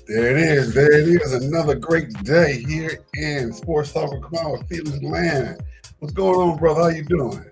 There it is. There it is. Another great day here in Sports Talk with Kamau Felix land. What's going on, brother? How you doing?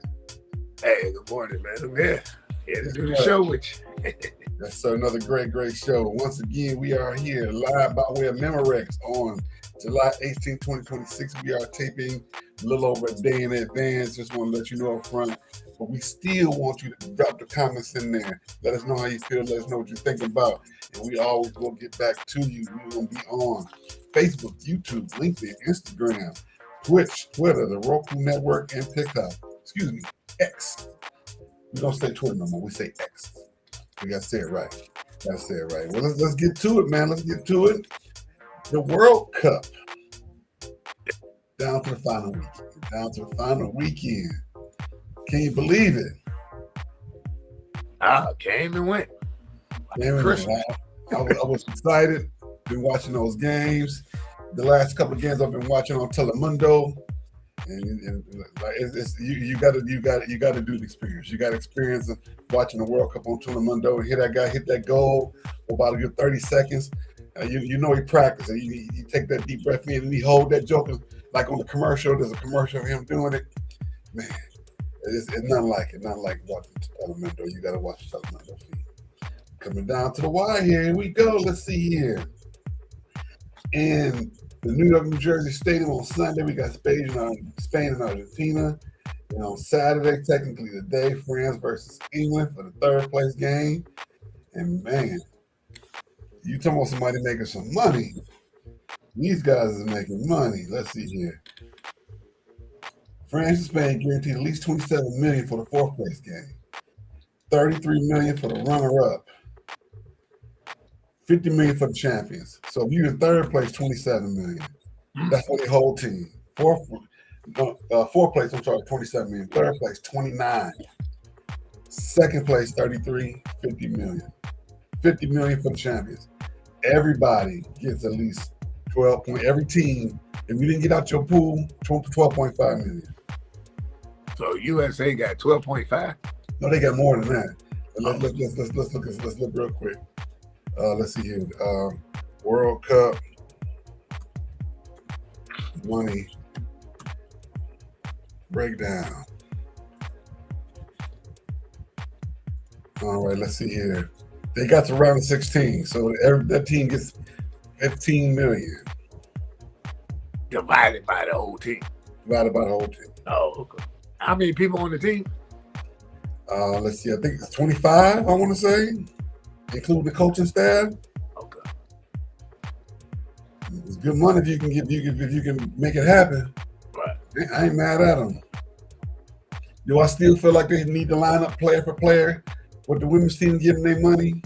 Hey, good morning, man. I'm here to do the show with you. Yes, sir. Another great show. Once again, we are here live by way of Memorex on July 18, 2026. We are taping a little over a day in advance. Just want to let you know up front. But we still want you to drop the comments in there. Let us know how you feel. Let us know what you think about. And we always will get back to you. We're going to be on Facebook, YouTube, LinkedIn, Instagram, Twitch, Twitter, the Roku Network, and TikTok. Excuse me, X. We don't say Twitter no more. We say X. We got to say it right. Well, let's get to it, man. Let's get to it. The World Cup. Down to the final weekend. Can you believe it? Came and went. I was excited. Been watching those games. The last couple of games I've been watching on Telemundo, and you got to do the experience. You got to experience watching the World Cup on Telemundo and hear that guy hit that goal for about a good 30 seconds. You know he practiced. You take that deep breath in and he hold that joker like on the commercial. There's a commercial of him doing it. Man, it's nothing like it. Nothing like watching Telemundo. You got to watch Telemundo feed. Coming down to the wire here. Here we go. Let's see here. In the New York, New Jersey Stadium on Sunday, we got Spain and Argentina. And on Saturday, technically the day, France versus England for the third place game. And man, you talking about somebody making some money. These guys is making money. Let's see here. France and Spain guaranteed at least $27 million for the fourth place game. $33 million for the runner-up. $50 million for the champions. So if you're in third place, $27 million. That's for the whole team. Fourth place, I'm sorry, $27 million. Third place, $29 million. Second place, $33 million, $50 million. $50 million for the champions. Everybody gets at least 12 points. Every team, if you didn't get out your pool, 12.5 million. So USA got 12.5? No, they got more than that. Let's look real quick. Let's see here. World Cup money breakdown. All right, let's see here. They got to round of 16, so that team gets 15 million. Divided by the whole team. Oh, okay. How many people on the team? Let's see. I think it's 25. I want to say, including the coaching staff. Okay. It's good money if you can make it happen. Right. I ain't mad at them. Do I still feel like they need to line up player for player with the women's team getting their money?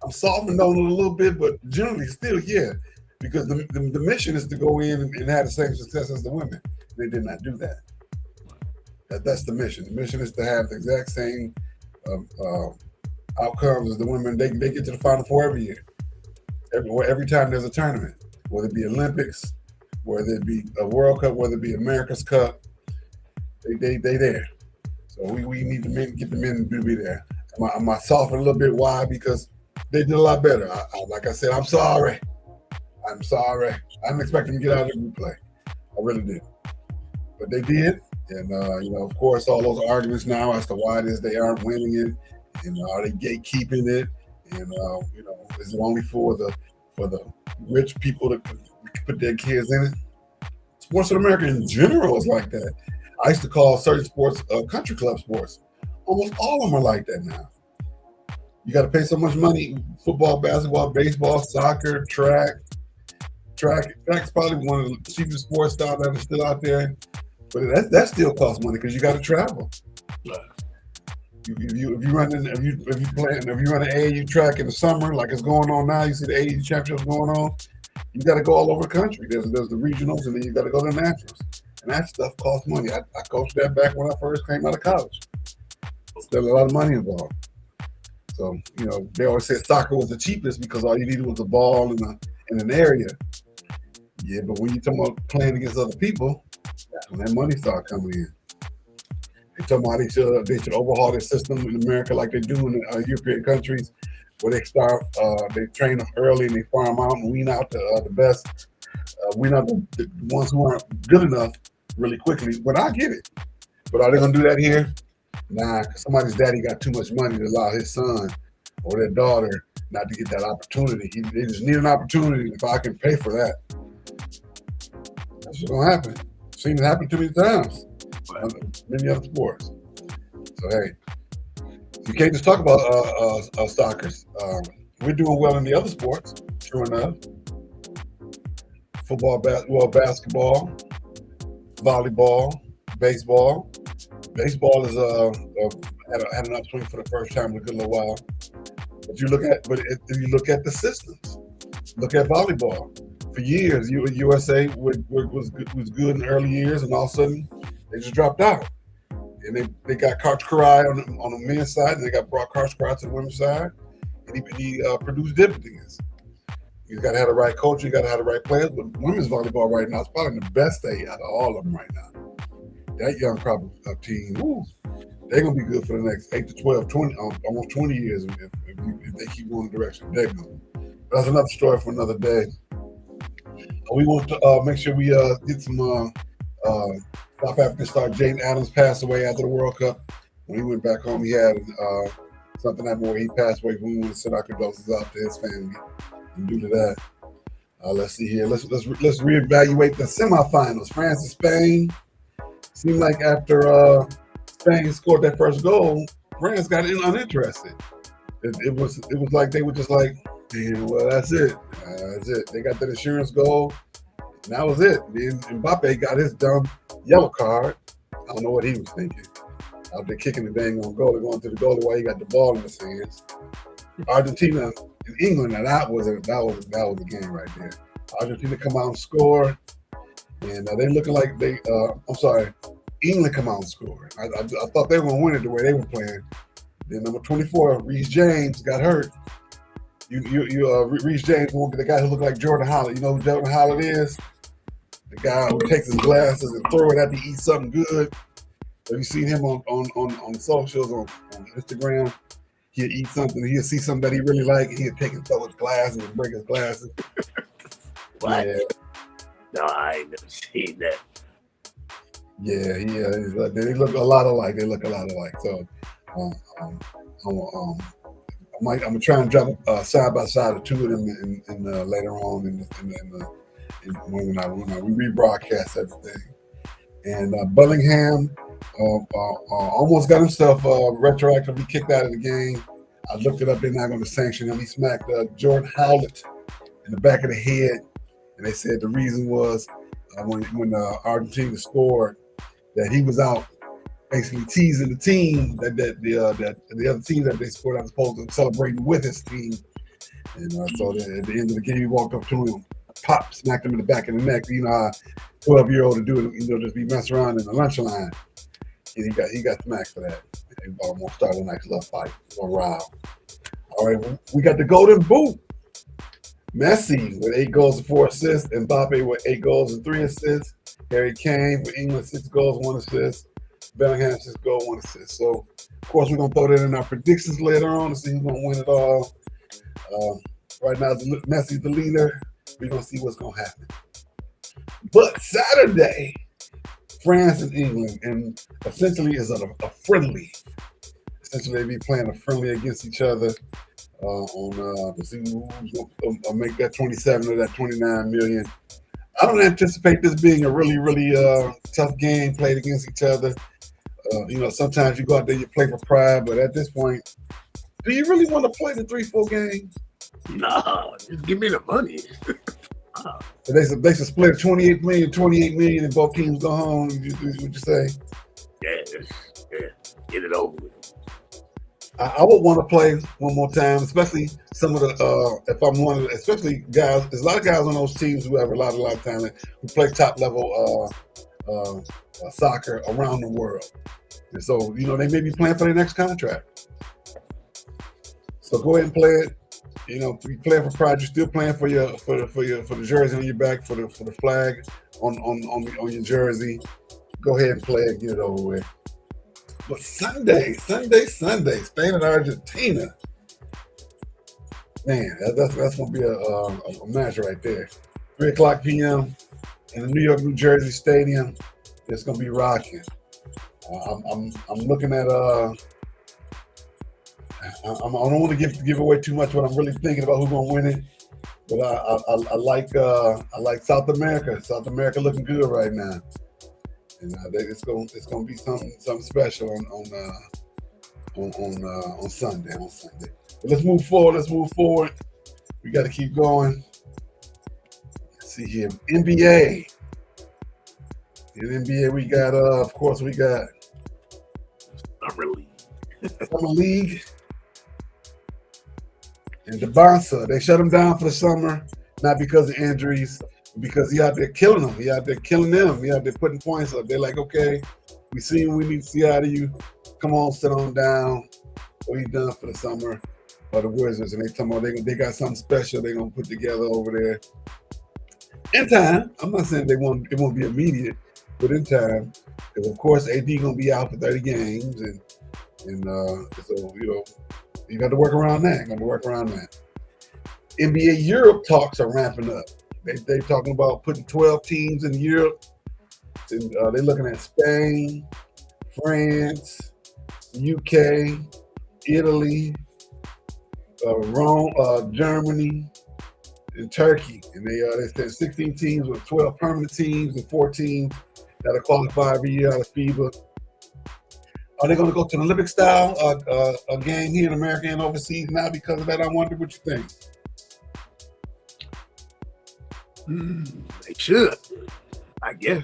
I'm softening on it a little bit, but generally still, yeah. Because the mission is to go in and have the same success as the women. They did not do that. That's the mission. The mission is to have the exact same outcomes as the women. They get to the Final Four every year. Every time there's a tournament, whether it be Olympics, whether it be a World Cup, whether it be America's Cup, they there. So we need to get the men to be there. Am I softening a little bit? Why? Because they did a lot better. Like I said, I'm sorry. I didn't expect them to get out of the group play. I really did. But they did. And, of course, all those arguments now as to why it is they aren't winning it. And are they gatekeeping it? And, is it only for the rich people to put their kids in it? Sports in America in general is like that. I used to call certain sports country club sports. Almost all of them are like that now. You got to pay so much money: football, basketball, baseball, soccer, track. Track's probably one of the cheapest sports that are still out there, but that still costs money because you got to travel. Right. If you run an AAU track in the summer, like it's going on now, you see the AAU championships going on. You got to go all over the country. There's the regionals, and then you got to go to the nationals, and that stuff costs money. I coached that back when I first came out of college. Still a lot of money involved. So they always said soccer was the cheapest because all you needed was a ball in an area. Yeah, but when you talking about playing against other people, that's when that money start coming in. They talking about they should overhaul their system in America like they do in European countries, where they start. They train them early and they farm out and wean out the best. Wean out the ones who aren't good enough really quickly. But I get it. But are they gonna do that here? Nah, because somebody's daddy got too much money to allow his son or their daughter not to get that opportunity. They just need an opportunity. If I can pay for that, that's what's gonna happen. I've seen it happen too many times on many other sports. So hey, you can't just talk about soccer. We're doing well in the other sports. True enough, football, basketball, volleyball, baseball. Baseball is had an upswing for the first time in a good little while. But if you look at the systems, look at volleyball. For years, USA was good in the early years, and all of a sudden they just dropped out. And they got Coach Karai on the men's side, and they got brought Coach Karai to the women's side, and he produced dividends. You got to have the right coach, you got to have the right players. But women's volleyball right now is probably the best day out of all of them right now. That young crop of team, they're going to be good for the next 8 to 12, 20, almost 20 years if they keep going the direction they're going. That's another story for another day. We want to make sure we get some South African star Jaden Adams passed away after the World Cup. When he went back home, he had something happened where he passed away. We want to send our condolences out to his family. And due to that, let's see here. Let's reevaluate the semifinals. France and Spain. Seemed like after Spain scored that first goal, France got uninterested. It was like they were just like, yeah, well, that's it. That's it. They got that insurance goal, and that was it. Then Mbappe got his dumb yellow card. I don't know what he was thinking. Out there kicking the dang on goal, going to the goalie while he got the ball in his hands. Argentina and England, now that was a game right there. Argentina come out and score. And they looking like England come out and score. I thought they were going to win it the way they were playing. Then number 24, Reece James, got hurt. Reece James, the guy who looked like Jordan Howlett. You know who Jordan Howlett is? The guy who takes his glasses and throw it after he eats something good. Have you seen him on socials, on Instagram? He'll eat something, he'll see something that he really like, and he'll take and throw his glasses and break his glasses. What? Yeah. No, I ain't never seen that. Yeah. They look a lot alike. So, I'm gonna try and drop side by side of two of them in later on when we rebroadcast everything. And Bellingham almost got himself retroactively kicked out of the game. I looked it up. They're not going to sanction him. He smacked Jordan Howlett in the back of the head. And they said the reason was when Argentina scored that he was out basically teasing the team that the other team that they scored out supposed to celebrate with his team. And so at the end of the game, he walked up to him, smacked him in the back of the neck. You know how 12-year-old to do it, just be messing around in the lunch line. And he got smacked for that. And almost started a nice little fight, a little row. All right, we got the golden boot. Messi with 8 goals and 4 assists. Mbappe with 8 goals and 3 assists. Harry Kane for England, 6 goals, 1 assist. Bellingham, 6 goals, 1 assist. So, of course, we're going to throw that in our predictions later on to see who's going to win it all. Right now, Messi's the leader. We're going to see what's going to happen. But Saturday, France and England, and essentially is a friendly. Essentially, they be playing a friendly against each other to see who's going to make that 27 or that 29 million. I don't anticipate this being a really, really tough game played against each other. Sometimes you go out there, you play for pride, but at this point, do you really want to play the 3-4 games? No, just give me the money. So they should split 28 million, and both teams go home. Would you say? Yeah, get it over with. I would want to play one more time, especially some of the especially guys. There's a lot of guys on those teams who have a lot of talent who play top level soccer around the world, and so they may be playing for their next contract. So go ahead and play it. If you play for pride, you're still playing for the jersey on your back, for the flag on your jersey. Go ahead and play it, get it over with. But Sunday, Spain and Argentina. Man, that's gonna be a match right there. 3:00 p.m. in the New York, New Jersey Stadium. It's gonna be rocking. I'm looking at I don't want to give away too much, but I'm really thinking about who's gonna win it. But I like South America. South America looking good right now, and it's gonna be something special on Sunday. But let's move forward. We got to keep going. Let's see here, NBA. In NBA, we got of course we got Summer League. And the Bonsa, they shut him down for the summer, not because of injuries, but because he out there killing them. He out there killing them. He out there putting points up. They're like, okay, we see what we need to see out of you. Come on, sit on down. What he done for the summer for the Wizards, and they talking about they got something special they're gonna put together over there. In time, I'm not saying it won't be immediate, but in time, because of course AD gonna be out for 30 games, and so you got to work around that. NBA Europe talks are ramping up. They talking about putting 12 teams in Europe. And, they're looking at Spain, France, UK, Italy, Rome, Germany, and Turkey. And they said 16 teams with 12 permanent teams and 4 teams that are qualified every year out of FIBA. Are they going to go to the Olympic style a game here in America and overseas now because of that? I wonder what you think. They should, I guess.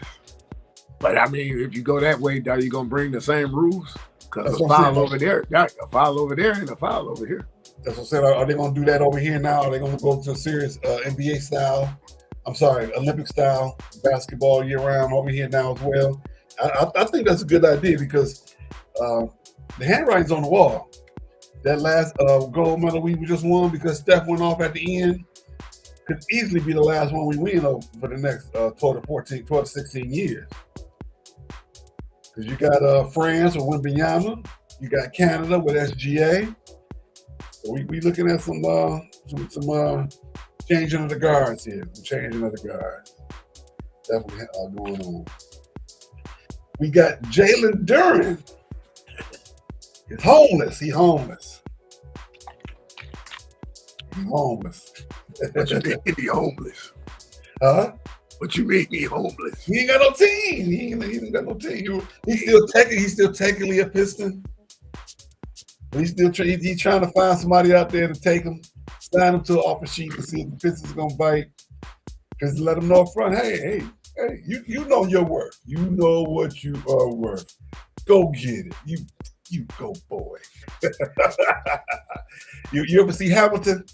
But I mean, if you go that way, are you going to bring the same rules? Because a foul over there, a foul over there, and a foul over here. That's what I said. Are they going to do that over here now? Are they going to go to a serious NBA style? I'm sorry, Olympic style basketball year round over here now as well? I think that's a good idea because the handwriting's on the wall. That last gold medal we just won because Steph went off at the end could easily be the last one we win for the next 12 to 16 years. Because you got France with Wembanyama, you got Canada with SGA. So we looking at some changing of the guards here. Definitely going on. We got Jalen Duren. He's homeless. What you mean he homeless? Huh? What you mean he homeless? He ain't got no team. He ain't got no team. He's still technically a Piston. He's trying to find somebody out there to take him, sign him to an offer sheet to see if the Pistons gonna bite. Just let them know up front, hey, you know your worth. You know what you are worth. Go get it. You go, boy. You ever see Hamilton?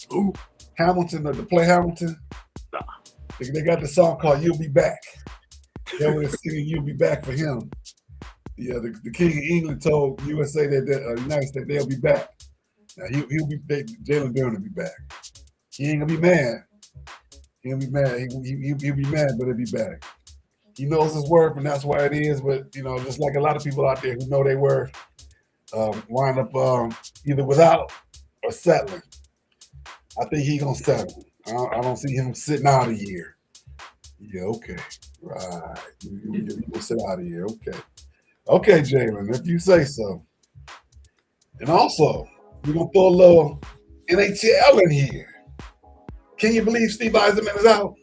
Who? Hamilton, to play Hamilton? Nah. They got the song called "You'll Be Back." They were singing "You'll Be Back" for him. Yeah, the King of England told USA that United States they'll be back. Now he'll be Jalen Duren will be back. He ain't gonna be mad. He'll be mad. He'll be mad, but he'll be back. He knows his worth, and that's why it is. But just like a lot of people out there who know their worth, wind up either without or settling. I think he's gonna settle. I don't see him sitting out a year. Yeah, okay, right. You gonna sit out a year, okay. Okay, Jalen, if you say so. And also, we're gonna throw a little NHL in here. Can you believe Steve Yzerman is out?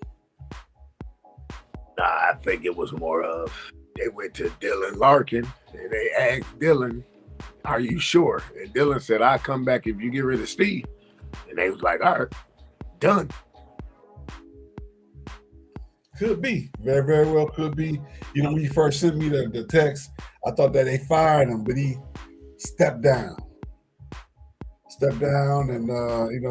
Nah, I think it was more of they went to Dylan Larkin and they asked Dylan, "Are you sure?" And Dylan said, "I'll come back if you get rid of Steve." And they was like, "All right, done." Could be. Very, very well could be. When you first sent me the text, I thought that they fired him, but he stepped down. And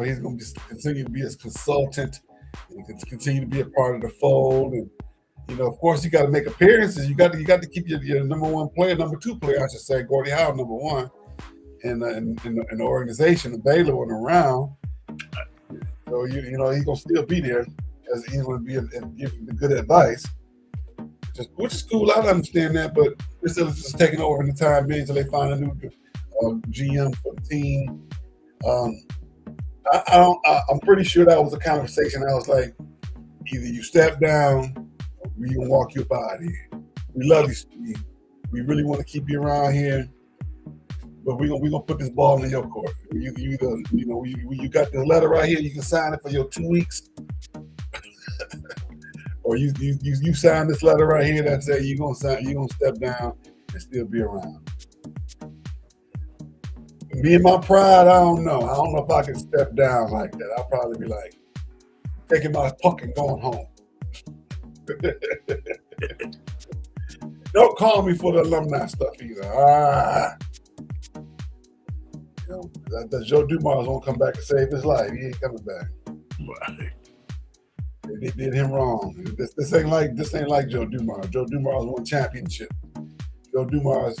he's going to continue to be his consultant and continue to be a part of the fold. And of course, you got to make appearances. You got to keep your number one player, number two player, I should say, Gordie Howe, number one, in the organization available and around. So he's gonna still be there as he's gonna be and give the good advice. Which is cool. I understand that, but they're still just taking over in the time being until they find a new GM for the team. I'm pretty sure that was a conversation. I was like, either you step down, or we gonna walk you up out of here. We love you, Steve. We really want to keep you around here, but we gonna put this ball in your court. You either, you got the letter right here. You can sign it for your 2 weeks, or you sign this letter right here that says you gonna step down and still be around. Me and my pride, I don't know. I don't know if I can step down like that. I'll probably be like taking my puck and going home. Don't call me for the alumni stuff either. That Joe Dumars won't come back and save his life. He ain't coming back. Right. They did him wrong. This ain't like Joe Dumars. Joe Dumars won championship. Joe Dumars,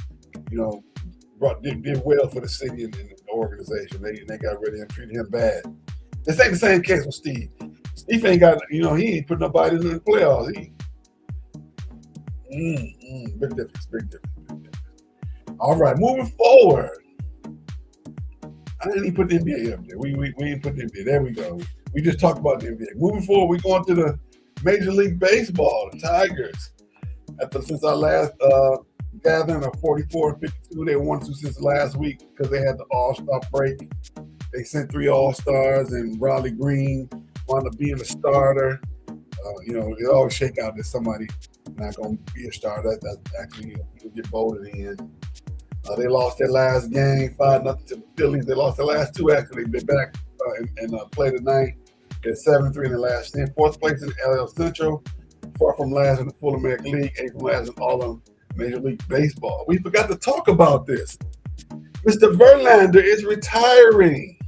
did well for the city and the organization. They got rid of him, treated him bad. This ain't the same case with Steve. Steve ain't got, he ain't put nobody in the playoffs. Big difference. All right, moving forward. I didn't even put the NBA up there. We ain't put the NBA. There we go. We just talked about the NBA. Moving forward, we're going to the Major League Baseball, the Tigers. Since our last gathering of 44-52, they won 2 since last week because they had the All-Star break. They sent 3 All-Stars, and Raleigh Green wound up being a starter. It always shake out that somebody not going to be a starter. That's actually people get voted in. They lost their last game, 5-0 to the Phillies. They lost their last 2, actually. They're back and play tonight. They're 7-3 in the last 10. 4th place in the LL Central. 4th from last in the Full American League. 8th from last in all of Major League Baseball. We forgot to talk about this. Mr. Verlander is retiring.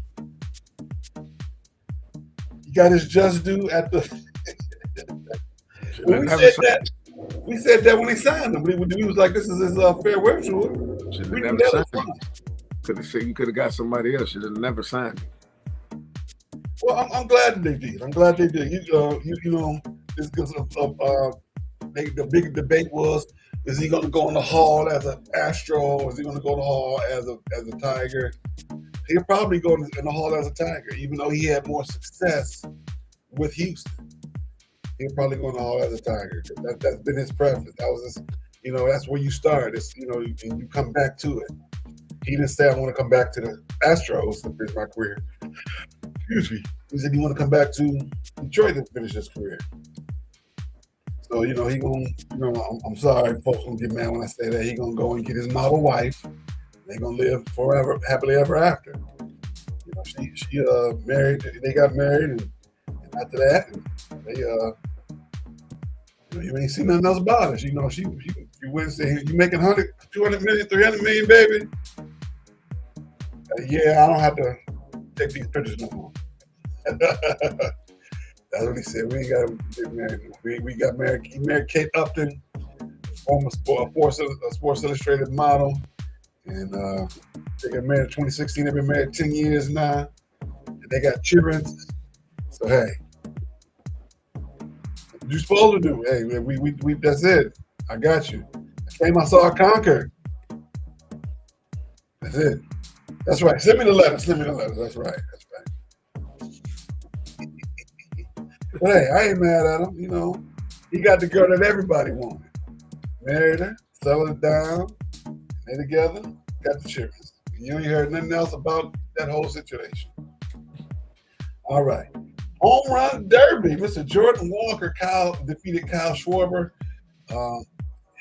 He got his just due at the. We said that when he signed him. We was like, this is his farewell tour. Should have never signed him. You could have got somebody else. Should have never signed him. Well, I'm glad that they did. It's because the big debate was, is he going to go in the Hall as an Astro, or is he going to go in the Hall as a Tiger? He'll probably go in the Hall as a Tiger, even though he had more success with Houston. He'll probably go in the Hall as a Tiger. That's been his preference. That was his, that's where you start. It's, and you come back to it. He didn't say, I want to come back to the Astros to finish my career. Excuse me. He said he want to come back to Detroit to finish his career. So, he going to, I'm sorry, folks going to get mad when I say that. He going to go and get his model wife. They're going to live forever, happily ever after. She married, they got married, and after that, they, you ain't seen nothing else about it. She went and said, you making 100, 200 million, 300 million, baby? Yeah, I don't have to take these pictures no more. That's what he said. We ain't got to get married. We got married. He married Kate Upton, former Sports Illustrated model. And they got married in 2016. They've been married 10 years now. And they got children. So, hey. What you supposed to do? Hey, we that's it. I got you. I came, I saw, I conquered. That's it. That's right. Send me the letter. That's right. But hey, I ain't mad at him. He got the girl that everybody wanted. Married her, settled it down, they together, got the children. You ain't heard nothing else about that whole situation. All right. Home run derby. Mr. Jordan Walker defeated Kyle Schwarber.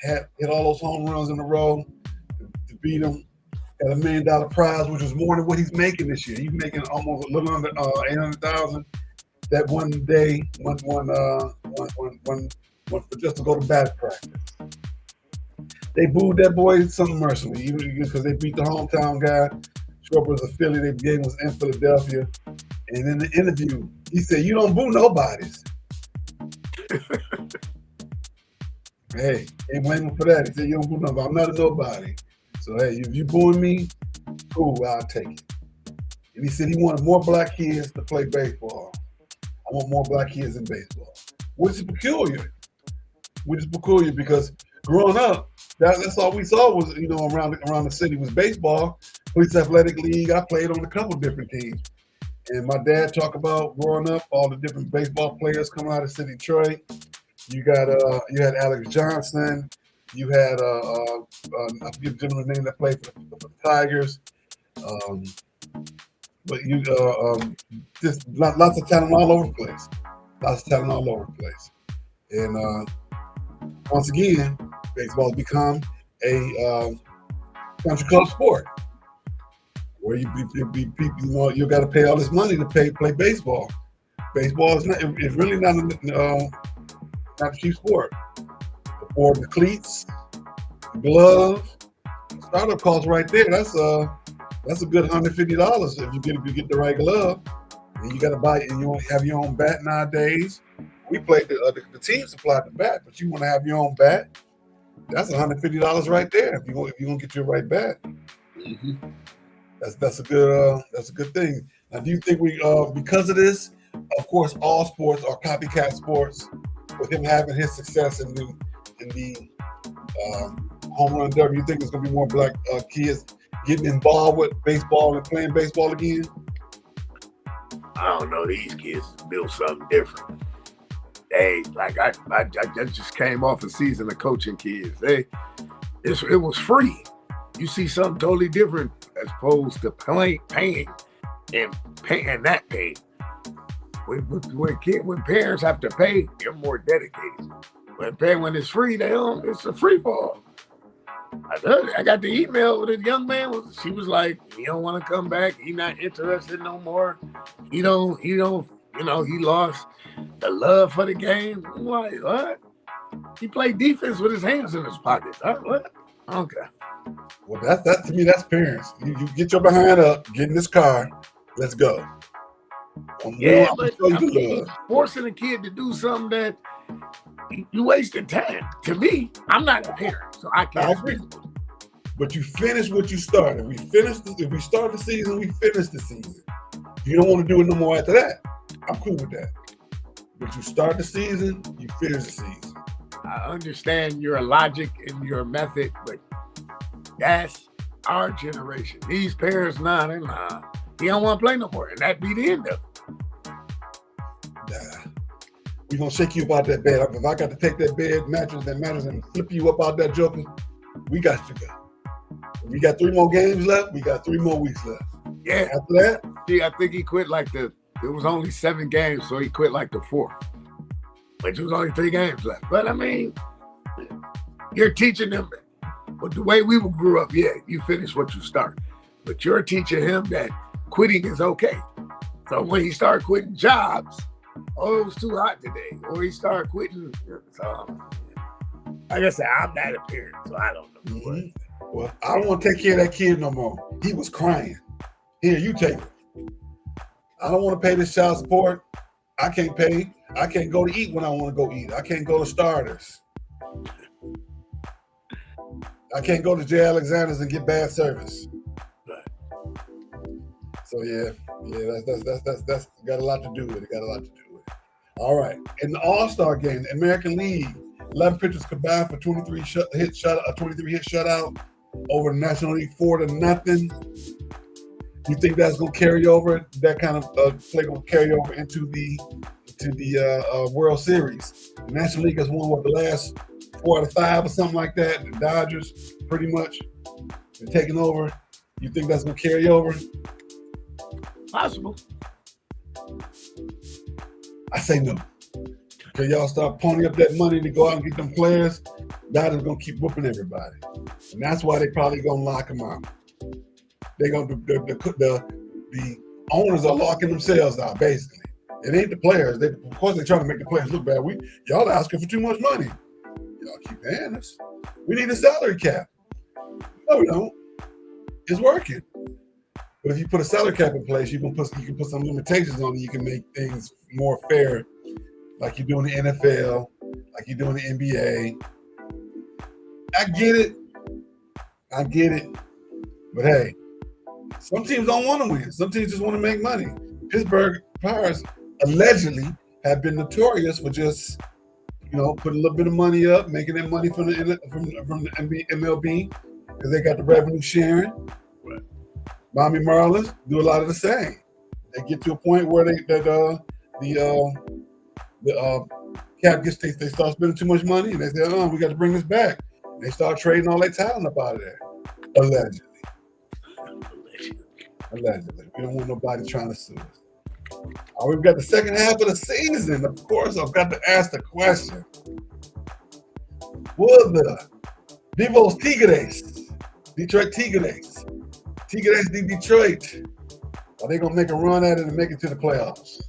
Had hit all those home runs in a row to beat him. Got $1 million prize, which was more than what he's making this year. He's making almost a little under $800,000. That one day, one for just to go to batting practice. They booed that boy something mercifully, even because they beat the hometown guy. Schwarber was a Philly. The game was in Philadelphia. And in the interview, he said, "You don't boo nobodies." Hey, ain't blame him for that. He said, "You don't boo nobody. I'm not a nobody. So, hey, if you booing me, cool, I'll take it." And he said he wanted more black kids to play baseball. I want more black kids in baseball, which is peculiar. Because growing up, that's all we saw was, around the city was baseball. Police Athletic League. I played on a couple different teams. And my dad talked about growing up, all the different baseball players coming out of city Detroit. You got you had Alex Johnson. You had I forget the gentleman's name that played for the Tigers. But you just lots of talent all over the place. Lots of talent all over the place. And once again, baseball has become a country club sport where you got to pay all this money to play baseball. Baseball is it's really not a cheap sport. For the cleats, the gloves, startup cost right there. That's a good $150 if you get the right glove. And you got to buy it, and you only have your own bat nowadays. We played the team supplied the bat, but you want to have your own bat. That's $150 right there if you're gonna get your right bat. Mm-hmm. That's a good thing. Now, do you think we because of this, of course, all sports are copycat sports, with him having his success in the home run derby, you think there's gonna be more black kids getting involved with baseball and playing baseball again? I don't know. These kids built something different. Hey, like I just came off a season of coaching kids. It was free. You see something totally different as opposed to paying that pay. When parents have to pay, they're more dedicated. When it's free, it's a free fall. I got the email with a young man. She was like, he don't want to come back. He not interested no more. He lost the love for the game. I'm like, what? He played defense with his hands in his pockets. What? Okay. Well, that to me, that's parents. You get your behind up, get in this car, let's go. Yeah, but he's forcing a kid to do something that you wasting time. To me, I'm not a parent, so I can't speak. But you finish what you started. If we start the season, we finish the season. You don't want to do it no more after that. I'm cool with that. But you start the season, you finish the season. I understand your logic and your method, but that's our generation. These parents, he don't want to play no more, and that be the end of it. Nah. We're going to shake you up out that bed. If I got to take that bed mattress and flip you up out that joker, we got to go. We got 3 more games left. We got 3 more weeks left. Yeah. After that? I think he quit it was only 7 games, so he quit like the 4th. Which was only 3 games left. But I mean, you're teaching them, but the way we grew up, yeah, you finish what you start. But you're teaching him that quitting is okay. So when he started quitting jobs, it was too hot today. Or he started quitting. So, like I said, I'm not a parent, so I don't know. Mm-hmm. Well, I don't want to take care of that kid no more. He was crying. Here, you take it. I don't want to pay this child support. I can't pay. I can't go to eat when I want to go eat. I can't go to Starters. I can't go to J. Alexander's and get bad service. So yeah, that's got a lot to do with it. All right, in the All-Star game, the American League, 11 pitchers combined for 23 hit shutout over the National League 4-0. You think that's going to carry over? That kind of play going to carry over into the World Series? The National League has won the last 4 out of 5 or something like that. The Dodgers pretty much been taking over. You think that's going to carry over? Possible. I say no. Because y'all start ponying up that money to go out and get them players, Dodgers going to keep whooping everybody. And that's why they probably going to lock them out. They're going to the owners are locking themselves out, basically. It ain't the players. Of course, they're trying to make the players look bad. Y'all asking for too much money. Y'all keep paying us. We need a salary cap. No, we don't. It's working. But if you put a salary cap in place, you can put some limitations on it. You can make things more fair, like you do in the NFL, like you do in the NBA. I get it. But hey, some teams don't want to win. Some teams just want to make money. Pittsburgh Pirates allegedly have been notorious for just, putting a little bit of money up, making that money from the MLB because they got the revenue sharing. Right. Miami Marlins do a lot of the same. they get to a point where the cap gets they start spending too much money, and they say, "Oh, we got to bring this back." And they start trading all their talent up out of there. Allegedly. We don't want nobody trying to sue us. All right, we've got the second half of the season. Of course, I've got to ask the question: will the Vivos Tigres, Detroit Tigres de Detroit, are they gonna make a run at it and make it to the playoffs?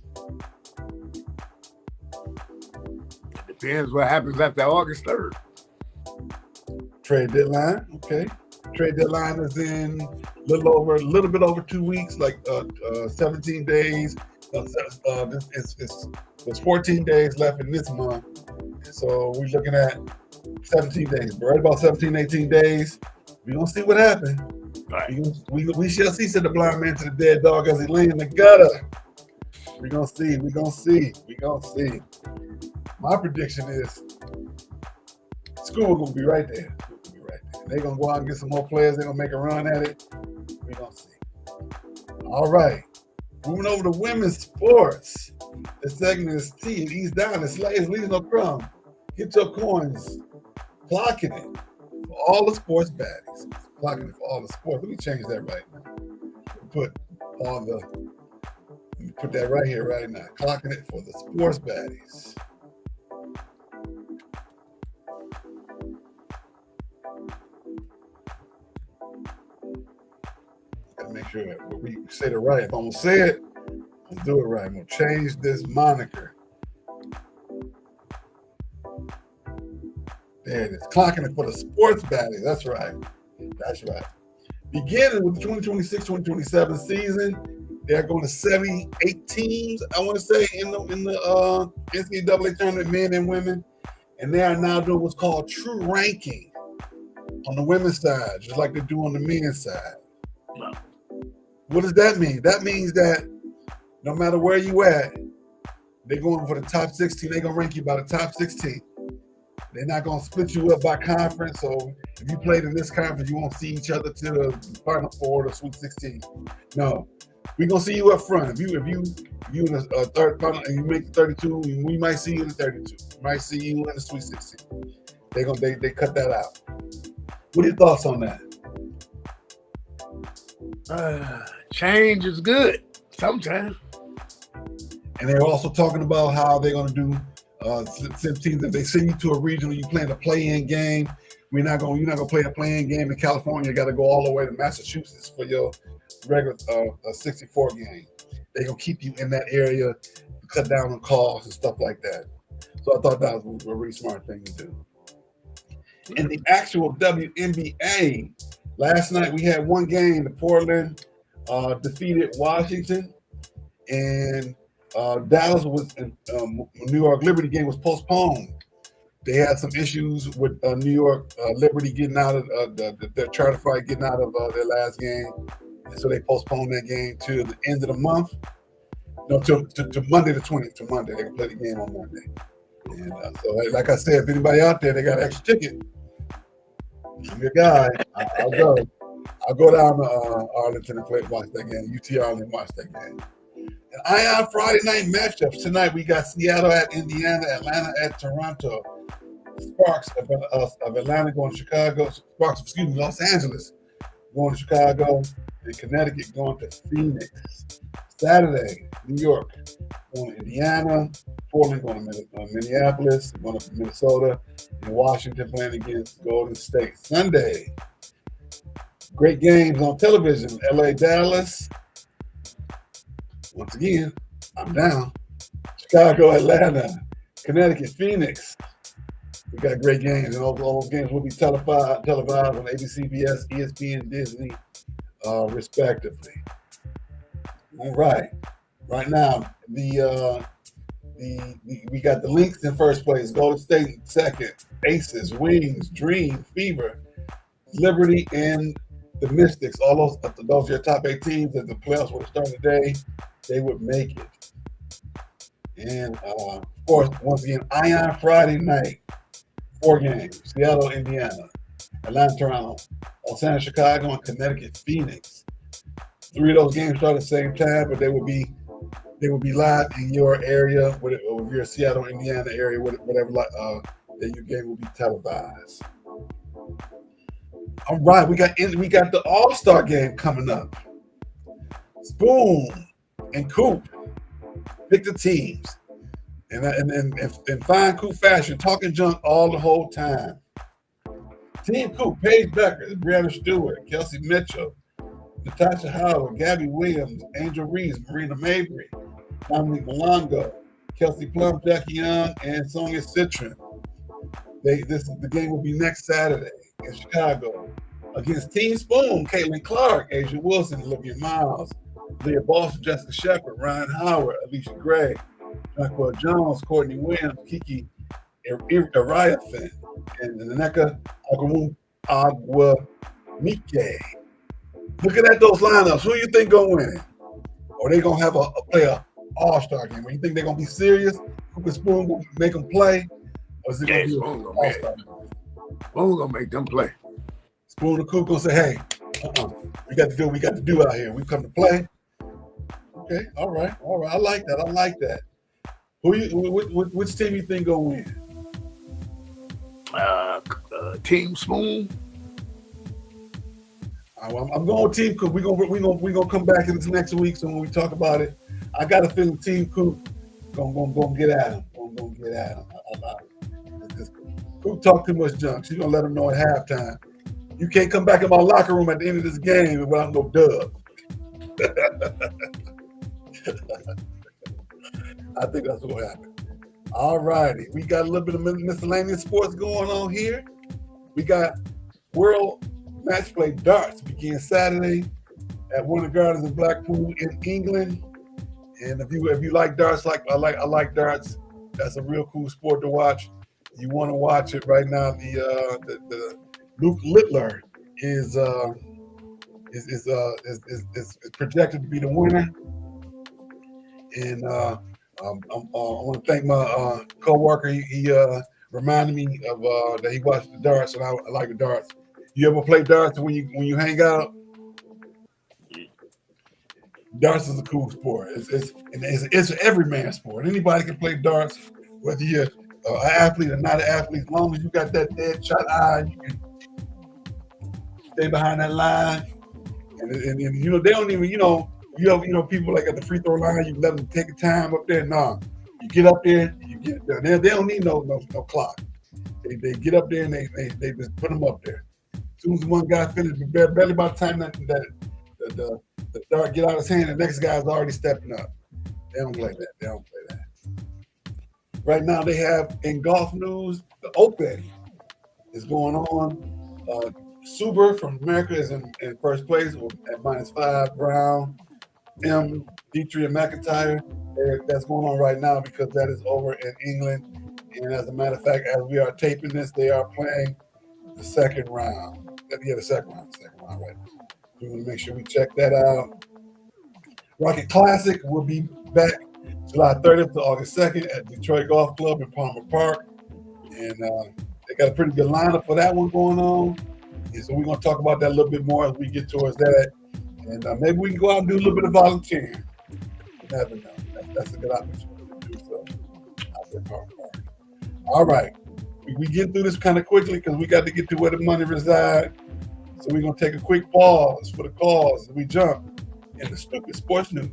Depends what happens after August 3rd. Trade deadline, okay. Trade deadline is in a little bit over 2 weeks, like 17 days. There's 14 days left in this month, so we're looking at 17 days. But right about 17, 18 days, we're gonna see what happens. Right. We shall see, said the blind man to the dead dog as he lay in the gutter. We're gonna see. My prediction is school gonna be right there. They're gonna go out and get some more players. They're gonna make a run at it. We're gonna see. All right. Moving over to women's sports. This segment is T and E's down. The slaves leaving no crumb. Get your coins. Clocking it for all the sports baddies. Clocking it for all the sports. Let me change that right now. Put that right here, right now. Clocking it for the sports baddies. Gotta make sure that we say it right. If I'm gonna say it, let's do it right. I'm gonna change this moniker. There it is. Clocking it for the sports baddies. That's right. Beginning with the 2026-2027 season, they're going to 78 teams, I want to say, in the NCAA tournament, men and women. And they are now doing what's called true ranking on the women's side, just like they do on the men's side. Wow. What does that mean? That means that no matter where you at, they're going for the top 16. They're going to rank you by the top 16. They're not going to split you up by conference. So if you played in this conference, you won't see each other to the Final Four or the Sweet 16. No, we're going to see you up front. If you in a third final and you make the 32, we might see you in the 32. We might see you in the Sweet 16. They cut that out. What are your thoughts on that? Change is good sometimes. And they're also talking about how they're going to do teams. If they send you to a regional, you playing a play-in game. You're not going to play a play-in game in California. You got to go all the way to Massachusetts for your regular 64 game. They're going to keep you in that area, cut down on calls and stuff like that. So I thought that was a really smart thing to do. In the actual WNBA, last night we had one game. The Portland defeated Washington, and Dallas was New York Liberty game was postponed. They had some issues with New York Liberty getting out of their charter fight, getting out of their last game, and so they postponed that game to the end of the month. No, to Monday the 20th. To Monday, they can play the game on Monday. And so, like I said, if anybody out there, they got an extra ticket. I'm your guy. I'll go. I'll go down to Arlington and watch that game. UT Arlington, watch that game. And Ion Friday night matchups tonight. We got Seattle at Indiana, Atlanta at Toronto. Sparks of Atlanta going to Chicago. Los Angeles going to Chicago, and Connecticut going to Phoenix. Saturday, New York going to Indiana, Portland going to Minneapolis, going to Minnesota, and Washington playing against Golden State. Sunday, great games on television. LA, Dallas. Once again, I'm down. Chicago, Atlanta, Connecticut, Phoenix. We got great games, and all those games will be televised on ABC, CBS, ESPN, Disney, respectively. All right. Right now, we got the Lynx in first place, Golden State second, Aces, Wings, Dream, Fever, Liberty, and the Mystics. All those are your top 8 teams. If the playoffs were to start today, they would make it. And of course, once again, Ion Friday night, 4 games: Seattle, Indiana, Atlanta, Toronto, Los Angeles, Chicago, and Connecticut, Phoenix. 3 of those games start at the same time, but they will be live in your area, or if you're in Seattle, Indiana area, whatever. That your game will be televised. All right, we got the All-Star game coming up. Spoon and Coop pick the teams, and in fine Coop fashion, talking junk all the whole time. Team Coop: Paige Becker, Brianna Stewart, Kelsey Mitchell, Natasha Howard, Gabby Williams, Angel Reese, Marina Mabry, Dominique Malongo, Kelsey Plum, Jackie Young, and Sonia Citron. The game will be next Saturday in Chicago against Team Spoon: Caitlin Clark, Asia Wilson, Olivia Miles, Leah Boston, Jessica Shepard, Ryan Howard, Alicia Gray, Jacquel Jones, Courtney Williams, Kiki Ariathan, and Nneka Agwamike. Looking at those lineups, who you think gonna win it? Or they gonna have a play all-star game? Or you think they're gonna be serious? Coop and Spoon gonna make them play? Or is it gonna be Spoon all-star game? Spoon gonna make them play. Spoon and Coop gonna say, hey, we got to do what we got to do out here. We come to play. Okay, all right. I like that. Which team you think gonna win? Team Spoon. I'm going with Team Coop. We're gonna come back in this next week. So when we talk about it, I got a feeling Team Coop gonna get at him. Gonna get at him. Coop talk too much junk. She's gonna let him know at halftime. You can't come back in my locker room at the end of this game without no dub. I think that's what happened. All righty. We got a little bit of miscellaneous sports going on here. We got World Match Play Darts begin Saturday at Winter Gardens in Blackpool in England. And if you like darts, like I like darts, that's a real cool sport to watch. You want to watch it right now. The Luke Littler is projected to be the winner. And I want to thank my co-worker. He reminded me of that he watched the darts, and I like the darts. You ever play darts when you hang out? Darts is a cool sport. It's an every man sport. Anybody can play darts, whether you're an athlete or not an athlete. As long as you got that dead shot eye, you can stay behind that line. And they don't even people like at the free throw line. You let them take a time up there. Nah, you get up there, you get there. They don't need no clock. They get up there and they just put them up there. As soon as one guy finishes, barely by the time that the dart get out of his hand, the next guy's already stepping up. They don't play that. Right now they have in golf news, the Open is going on. Suber from America is in first place at -5. Brown, Dietrich, and McIntyre. That's going on right now because that is over in England. And as a matter of fact, as we are taping this, they are playing the second round. Yeah, the second round, right? We want to make sure we check that out. Rocket Classic will be back July 30th to August 2nd at Detroit Golf Club in Palmer Park. And they got a pretty good lineup for that one going on. And so we're going to talk about that a little bit more as we get towards that. And maybe we can go out and do a little bit of volunteering. You never know. That's a good opportunity to do so out there in Palmer Park. All right. We get through this kind of quickly because we got to get to where the money resides. So we're going to take a quick pause for the calls as we jump in the Stoopid Sports News.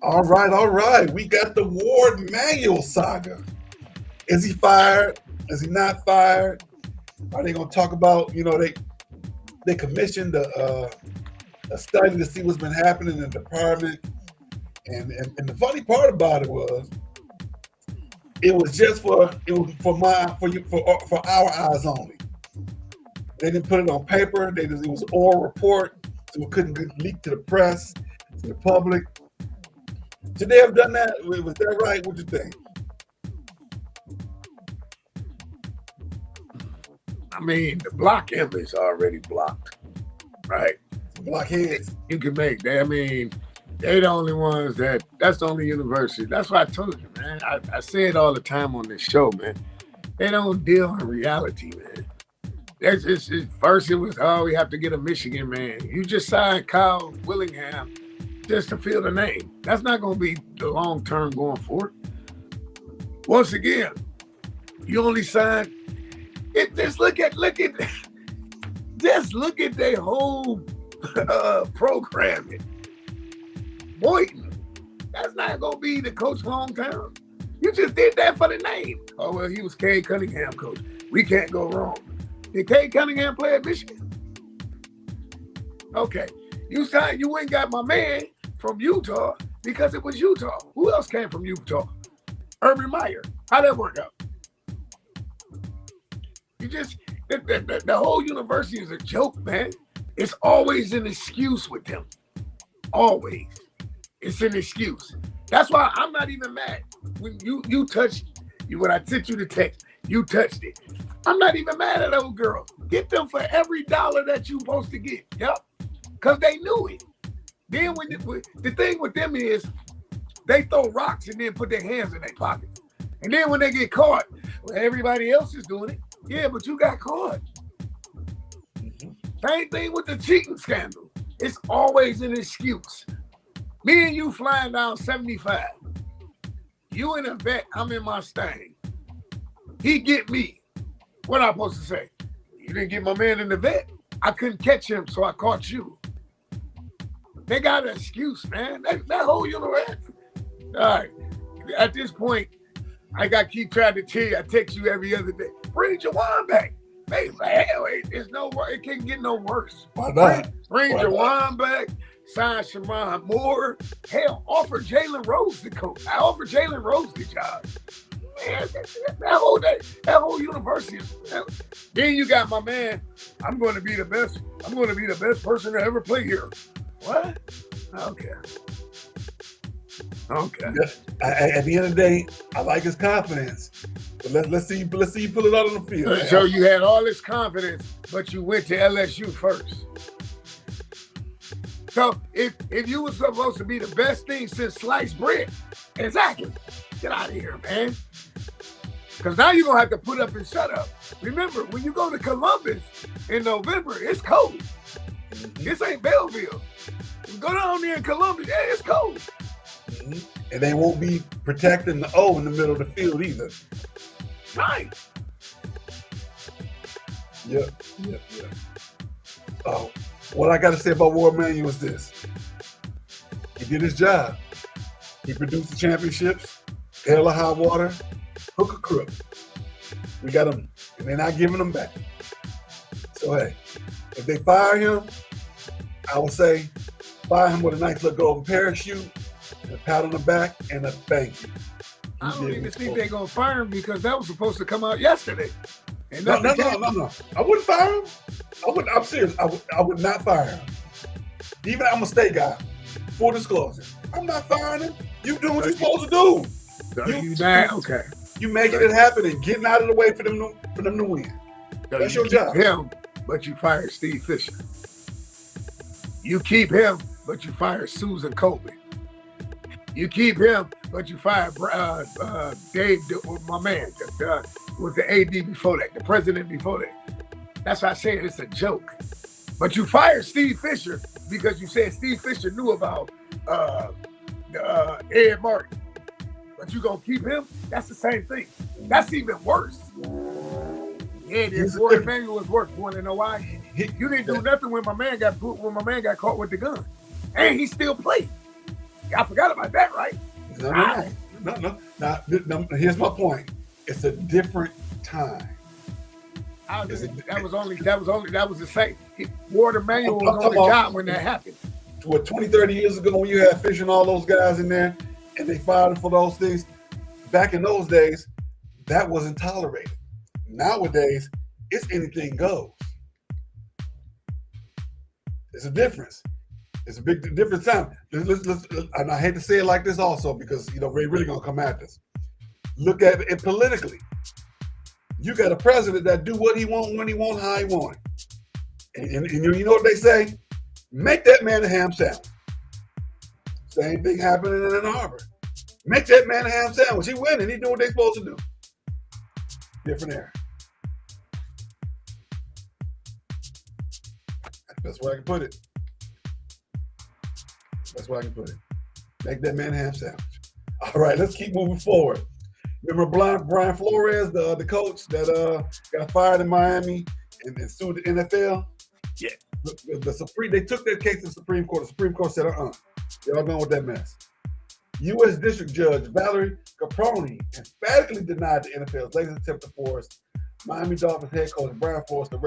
All right. We got the Ward Manuel saga. Is he fired? Is he not fired? Are they going to talk about, they commissioned a study to see what's been happening in the department. And the funny part about it was just for our eyes only. They didn't put it on paper. It was an oral report, so it couldn't get leaked to the press, to the public. Should they have done that? Was that right? What do you think? I mean, the block image already blocked, right? Blockheads. You can make that. I mean, They the only ones that's the only university. That's why I told you, man. I say it all the time on this show, man. They don't deal in reality, man. That's just first it was, oh, we have to get a Michigan man. You just signed Kyle Willingham just to fill the name. That's not gonna be the long term going forward. Once again, you only signed it. Just look at their whole programming. Boynton, that's not gonna be the coach long term. You just did that for the name. Oh well, he was Cade Cunningham coach. We can't go wrong. Did Cade Cunningham play at Michigan? Okay, you went and got my man from Utah because it was Utah. Who else came from Utah? Urban Meyer. How'd that work out? You just the whole university is a joke, man. It's always an excuse with them. Always. It's an excuse. That's why I'm not even mad. When you touched, when I sent you the text, you touched it. I'm not even mad at that old girl. Get them for every dollar that you supposed to get. Yep. Because they knew it. Then when the thing with them is they throw rocks and then put their hands in their pockets. And then when they get caught, well, everybody else is doing it. Yeah, but you got caught. Same thing with the cheating scandal. It's always an excuse. Me and you flying down 75. You in a vet, I'm in my Mustang. He get me. What I supposed to say? You didn't get my man in the vet. I couldn't catch him, so I caught you. They got an excuse, man. That whole universe. All right. At this point, I got to keep trying to tell you. I text you every other day. Bring Jawan back. Hey, hell, it can't get no worse. Why not? Bring Jawan back. Sign Sharon Moore. Hell, offer Jalen Rose the coach. I offered Jalen Rose the job. Man, that whole university. Then you got my man. I'm going to be the best. I'm going to be the best person to ever play here. What? Okay. At the end of the day, I like his confidence. But let's see you pull it out on the field. So you had all this confidence, but you went to LSU first. So if you were supposed to be the best thing since sliced bread, exactly, get out of here, man. Because now you're going to have to put up and shut up. Remember, when you go to Columbus in November, it's cold. This ain't Belleville. You go down there in Columbus, yeah, it's cold. And they won't be protecting the O in the middle of the field either. Right. Yep. Oh, what I got to say about War Manual is this. He did his job. He produced the championships, hell or high water, hook or crook. We got them, and they're not giving them back. So, hey, if they fire him, I would say fire him with a nice little golden parachute, and a pat on the back, and a thank you. I don't even think they're going to fire him because that was supposed to come out yesterday. And No. I wouldn't fire him. I'm serious. I would not fire him. Even I'm a state guy. Full disclosure. I'm not firing him. You doing what you're supposed to do. Okay. You making it happen and getting out of the way for them to win. So That's you your job. Keep him, but you fire Steve Fisher. You keep him, but you fire Susan Colby. You keep him, but you fire Dave, my man, was the AD before that, the president before that. That's why I say it's a joke. But you fired Steve Fisher because you said Steve Fisher knew about Ed Martin. But you gonna keep him? That's the same thing. That's even worse. Yeah, this War Manual was worse. You want to know why? You didn't do nothing when my man got caught with the gun, and he still played. I forgot about that, right? No. Now, here's my point. It's a different time. That was the same. War Manual was on the job when that happened. What, 20, 30 years ago when you had Fish and all those guys in there and they fired them for those things, back in those days, that wasn't tolerated. Nowadays, it's anything goes. It's a difference. It's a big different time. Let's, and I hate to say it like this also because, we're really going to come at this. Look at it politically. You got a president that do what he want, when he want, how he want it. And you know what they say? Make that man a ham sandwich. Same thing happening in Ann Arbor. Make that man a ham sandwich. He winning. He doing what they supposed to do. Different era. That's where I can put it. That's where I can put it. Make that man a ham sandwich. All right, let's keep moving forward. Remember Brian Flores, the coach that got fired in Miami and sued the NFL? Yeah. They took that case to the Supreme Court. The Supreme Court said, y'all done with that mess. U.S. District Judge Valerie Caproni emphatically denied the NFL's latest attempt to force Miami Dolphins head coach Brian Flores to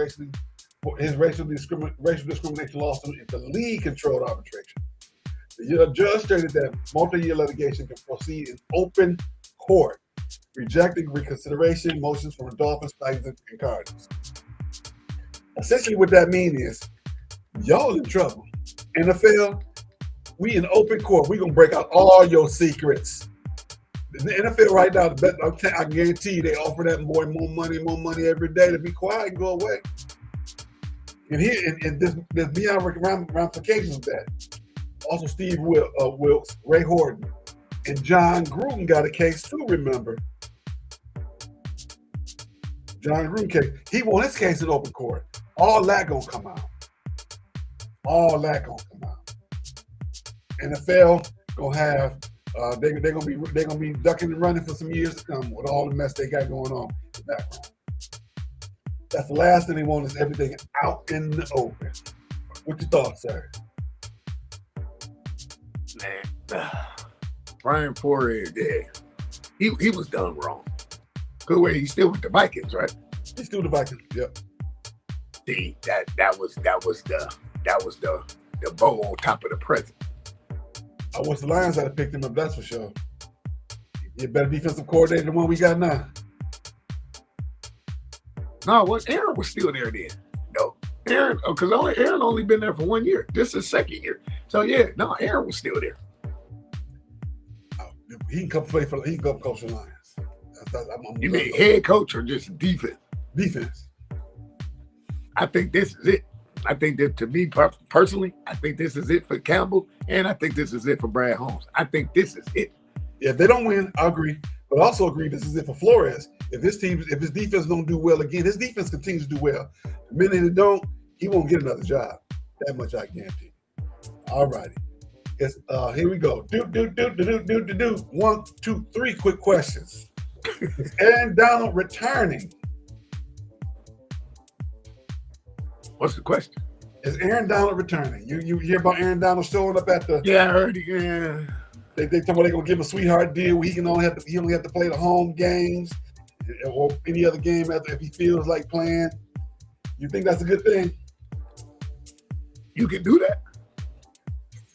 his racial discrimination lawsuit into league-controlled arbitration. The judge stated that multi-year litigation can proceed in open court, rejecting reconsideration motions from the Dolphins, Titans, and Cardinals. Essentially, what that means is, y'all in trouble. NFL, we in open court. We gonna break out all your secrets. The NFL right now, I guarantee you, they offer that boy more money every day to be quiet and go away. And there's beyond ramifications of that. Also, Steve Wilkes, Ray Horton, and John Gruden got a case too, remember? John Gruden case. He won his case in open court. All that gonna come out. NFL gonna have they're gonna be ducking and running for some years to come with all the mess they got going on in the background. That's the last thing they want is everything out in the open. What your thoughts, sir? Man, Brian Flores, he was done wrong. Good way, he's still with the Vikings, right? He's still the Vikings. Yep. See, that was the bow on top of the present. I wish the Lions had picked him up. That's for sure. He a better defensive coordinator than one we got now. No, Aaron was still there then. No, Aaron, because Aaron only been there for 1 year. This is second year. So yeah, no, Aaron was still there. He can come play for. He can go coach the Lions. You mean head coach or just defense? Defense. I think this is it. I think that, to me personally, I think this is it for Campbell, and I think this is it for Brad Holmes. I think this is it. Yeah, if they don't win, I agree. But I also agree this is it for Flores. If his defense don't do well again, his defense continues to do well. The minute they don't, he won't get another job. That much I guarantee. All righty. Here we go. Do. 1, 2, 3 quick questions. Is Aaron Donald returning? What's the question? Is Aaron Donald returning? You hear about Aaron Donald showing up at the? Yeah, I heard it. Yeah. They talking about they're gonna give him a sweetheart deal where he only have to play the home games or any other game if he feels like playing. You think that's a good thing? You can do that.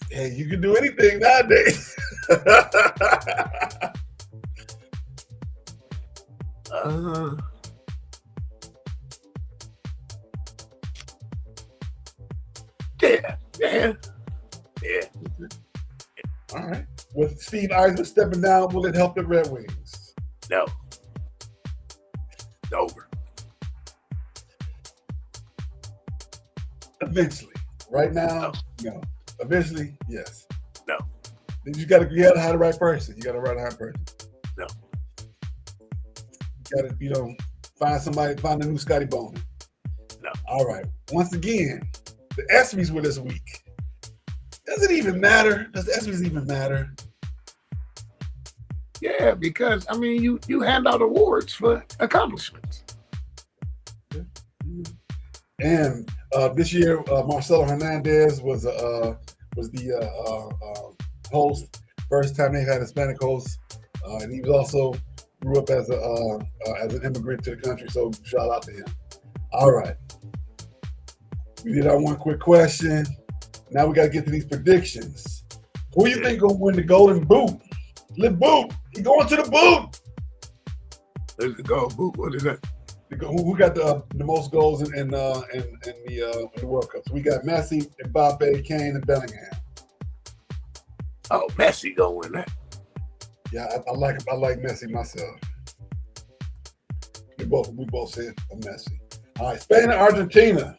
Hey, you can do anything nowadays. Yeah. All right. With Steve Yzerman stepping down, will it help the Red Wings? No. It's over. Eventually. Right now, no. Eventually, yes. No. You gotta hire the right person. You gotta hire the right person. No. You gotta, find a new Scotty Bowman. No. All right. Once again, the ESPYs were this week. Does it even matter? Does the ESPYs even matter? Yeah, because you hand out awards for accomplishments. And this year, Marcelo Hernandez was the host. First time they had Hispanic hosts, and he was also grew up as an immigrant to the country. So shout out to him. All right, we did our one quick question. Now we got to get to these predictions. Who you think gonna win the Golden Boot? The boot. He going to the boot. There's the Golden Boot. What is that? Who got the most goals in the World Cup? So we got Messi, Mbappe, Kane, and Bellingham. Oh, Messi gonna win that. Yeah, I like Messi myself. We both said Messi. All right, Spain and Argentina.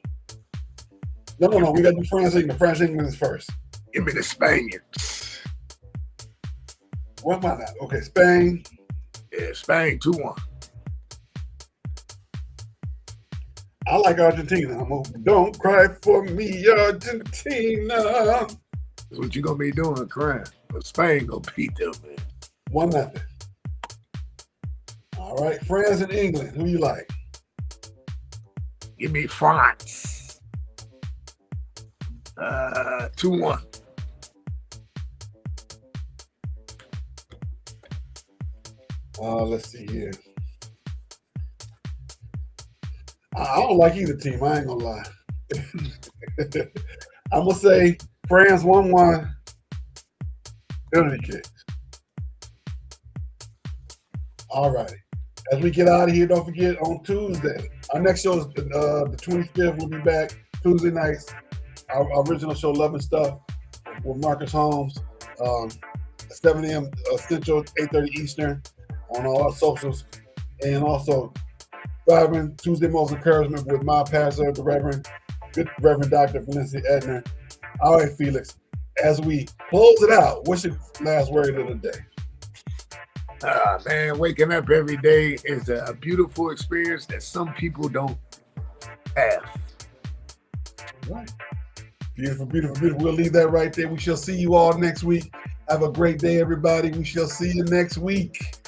No. We got the France England. France England is first. Give me the Spaniards. What am I not? Okay, Spain. Yeah, Spain 2-1. I like Argentina. Don't cry for me, Argentina. That's what you gonna be doing, crying. But Spain gonna beat them, man. 1-0. All right, France and England. Who you like? Give me France. 2-1. Let's see here. I don't like either team. I ain't gonna lie. I'm gonna say France 1-1. Penalty kicks. All righty. As we get out of here, don't forget on Tuesday. Our next show is the 25th. We'll be back Tuesday nights. Our original show, Love and Stuff, with Marcus Holmes. 7 a.m. Central, 8:30 Eastern on all our socials. And also, Reverend Tuesday Most Encouragement with my pastor, the Reverend Dr. Valencia Edner. All right, Felix, as we close it out, what's your last word of the day? Man, waking up every day is a beautiful experience that some people don't have. All right. Beautiful, beautiful, beautiful. We'll leave that right there. We shall see you all next week. Have a great day, everybody. We shall see you next week.